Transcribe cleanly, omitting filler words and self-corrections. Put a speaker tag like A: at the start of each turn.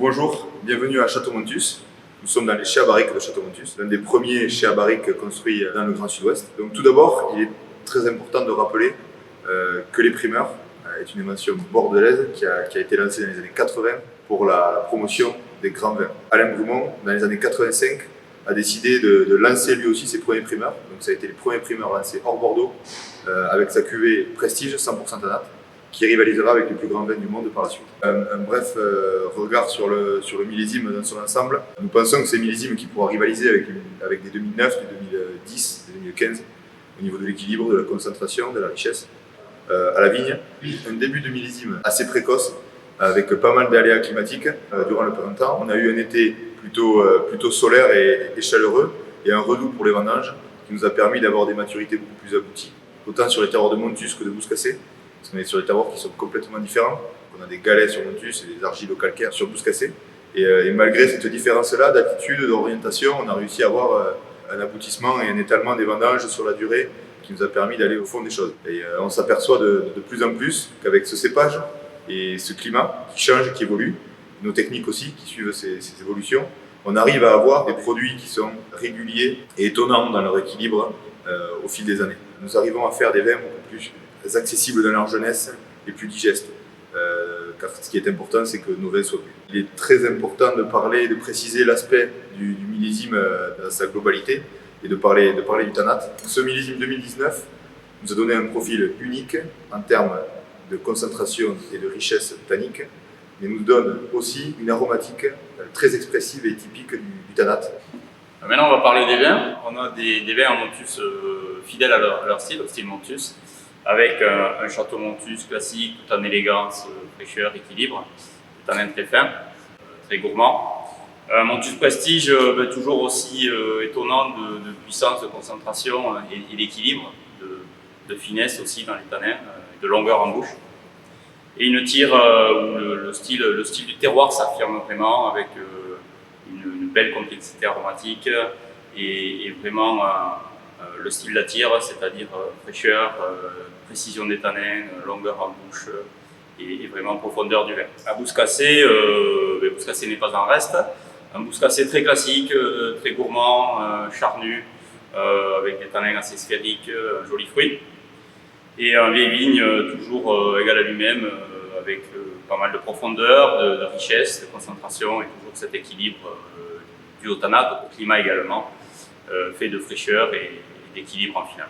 A: Bonjour, bienvenue à Château-Montus. Nous sommes dans les chais à barriques de Château-Montus, l'un des premiers chais à barriques construits dans le Grand Sud-Ouest. Donc tout d'abord, il est très important de rappeler que les primeurs est une invention bordelaise qui a été lancée dans les années 80 pour la promotion des grands vins. Alain Brumont, dans les années 85, a décidé de lancer lui aussi ses premiers primeurs. Donc ça a été les premiers primeurs lancés hors Bordeaux avec sa cuvée Prestige 100% Tanat, qui rivalisera avec les plus grands vins du monde par la suite. Un bref regard sur le millésime dans son ensemble. Nous pensons que c'est un millésime qui pourra rivaliser avec des 2009, des 2010, des 2015 au niveau de l'équilibre, de la concentration, de la richesse. À la vigne, un début de millésime assez précoce avec pas mal d'aléas climatiques durant le printemps. On a eu un été plutôt solaire et chaleureux et un redout pour les vendanges qui nous a permis d'avoir des maturités beaucoup plus abouties, autant sur les terroirs de Montus que de Bouscassé. Parce qu'on est sur des terroirs qui sont complètement différents. On a des galets sur Montus et des argilo-calcaires sur Bouscassé. Et malgré cette différence-là d'attitude, d'orientation, on a réussi à avoir un aboutissement et un étalement des vendanges sur la durée qui nous a permis d'aller au fond des choses. Et on s'aperçoit de plus en plus qu'avec ce cépage et ce climat qui change, qui évolue, nos techniques aussi qui suivent ces évolutions, on arrive à avoir des produits qui sont réguliers et étonnants dans leur équilibre au fil des années. Nous arrivons à faire des vins beaucoup plus accessibles dans leur jeunesse et plus digestes. Car ce qui est important, c'est que nos vins soient plus. Il est très important de parler, de préciser l'aspect du millésime dans sa globalité et de parler du Tanat. Ce millésime 2019 nous a donné un profil unique en termes de concentration et de richesse tannique, mais nous donne aussi une aromatique très expressive et typique du Tanat.
B: Maintenant, on va parler des vins. On a des vins en Montus fidèles à leur style, au style Montus, avec un château Montus classique, tout en élégance, fraîcheur, équilibre, des tanins très fins, très gourmand. Montus Prestige, toujours aussi étonnant de puissance, de concentration et d'équilibre, de finesse aussi dans les tanins, de longueur en bouche. Et une tire où le style du terroir s'affirme vraiment avec une belle complexité aromatique et vraiment le style de la tire, c'est-à-dire fraîcheur, précision des tanins, longueur en bouche et vraiment profondeur du vin. À Bouscassé, Bouscassé n'est pas en reste. Un Bouscassé très classique, très gourmand, charnu, avec des tanins assez sphériques, un joli fruit. Et un vieille vigne toujours égal à lui-même, avec pas mal de profondeur, de richesse, de concentration et toujours cet équilibre dû au Tanat, au climat également, fait de fraîcheur et d'équilibre en finale.